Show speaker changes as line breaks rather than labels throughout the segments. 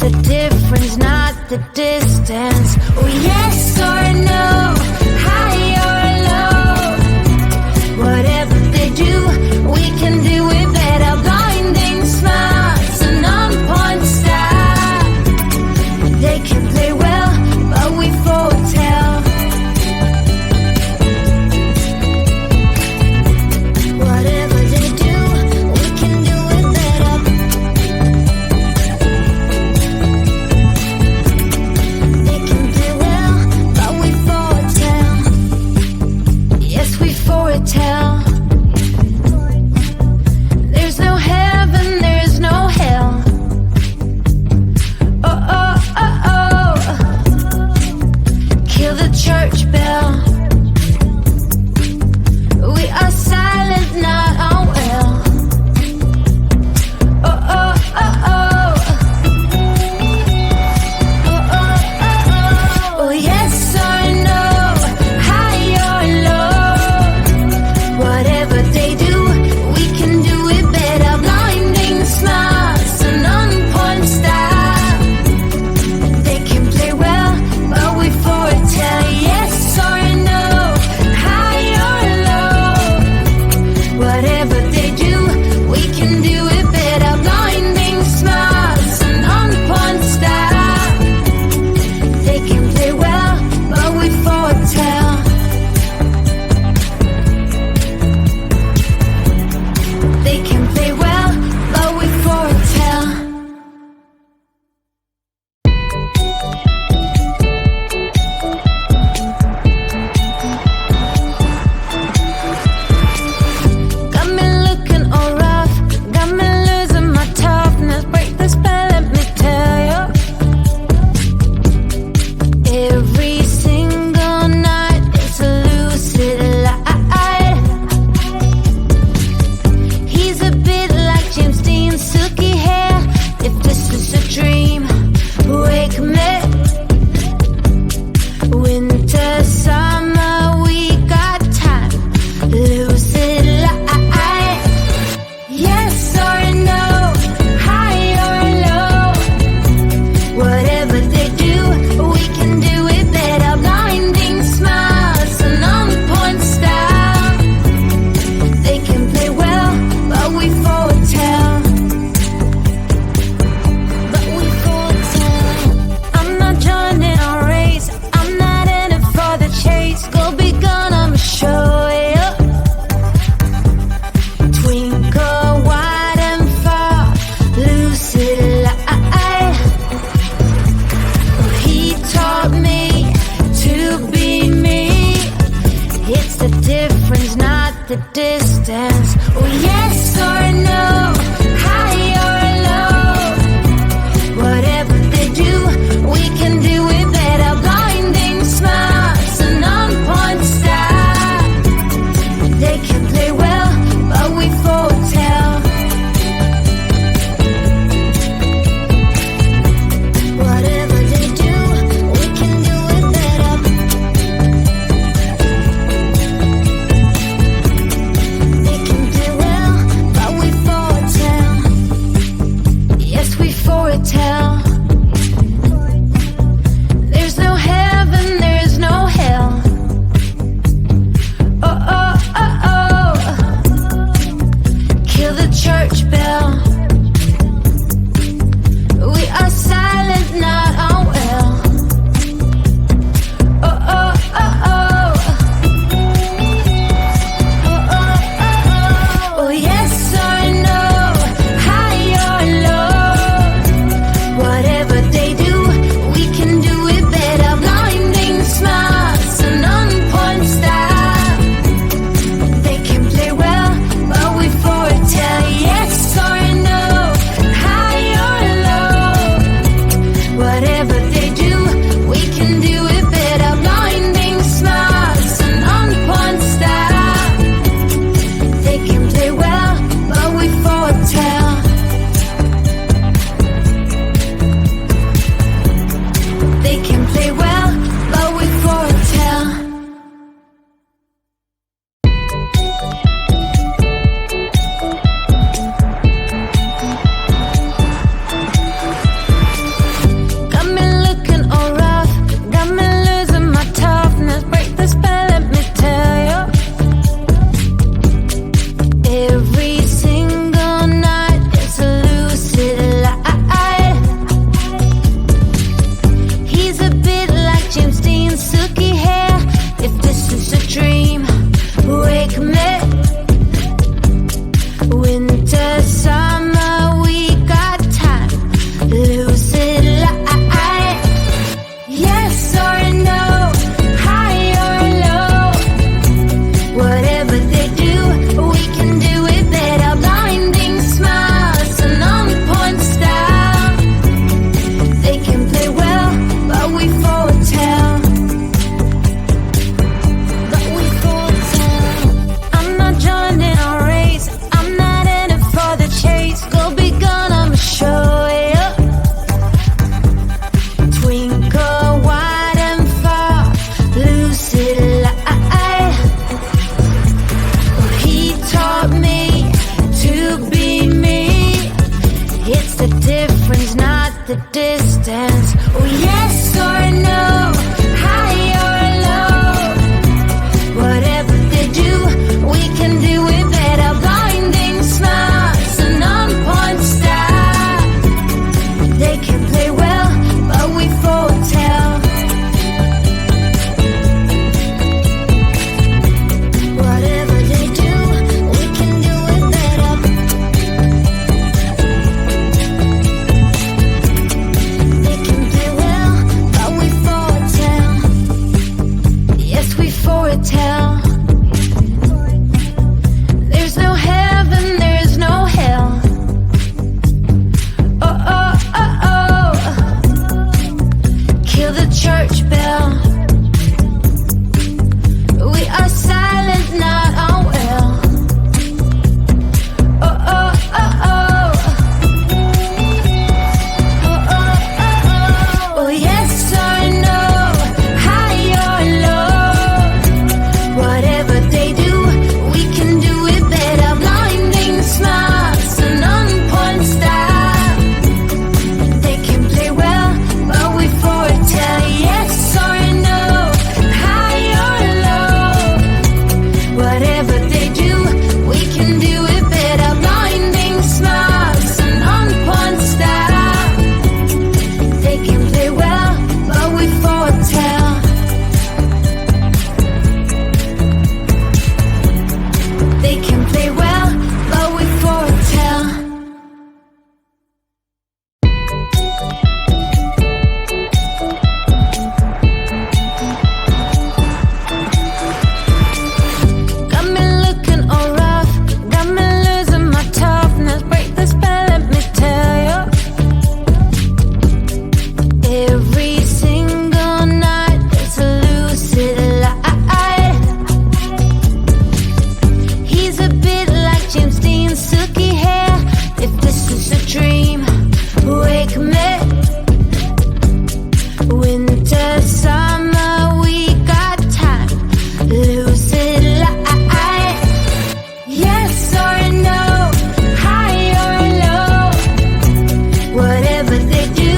the difference, not the distance. Oh, yes or no, high or low. Whatever they do, we can do it better. Blinding smiles and on-point style. They can play well, but we foretell. Whatever they do, we can do it better. They can play well, but we foretell. distance. Oh, yes or no, high or low. Whatever they do, we can do it better. Blinding smiles and on-point style. They can play well, but we foretell. Whatever they do, we can do it better. They can play well, but we foretell. Yes, we foretell. There's no heaven, there's no hell. Oh, oh, oh, oh. Kill the church bell. We are silent, not unwell. Oh, oh, oh, oh. Oh, oh, oh, oh. Oh, yes or no, high or low. Whatever they do, we can do it better. Blinding smiles and on-point style. They can play well, but we foretell. Yes or no, high or low. Whatever they do, we can do it better. Blinding smiles and on-point style. They can play well, but we foretell. They can play well, but we foretell. Got me looking all rough, got me losing my toughness. Break the spell, let me tell you. Every single night there's a lucid light. He's a bit like James Dean's silky hair. If this is a dream, wake me. Winter, summer, we got time. Lucid light. Yes or no, high or low. Whatever they do,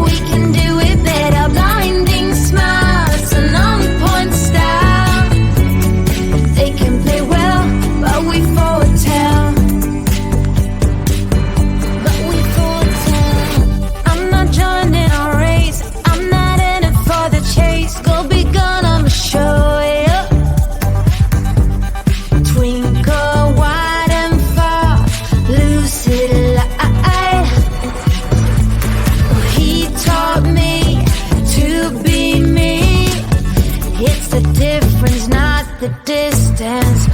we can do it better. Blinding smiles and on-point style. They can play well, but we foretell. But we foretell. I'm not joining our race. I'm not in it for the chase. Go be gone, I'ma show you. Twinkle wide and far, lucid light. He taught me to be me. It's the difference, not the distance.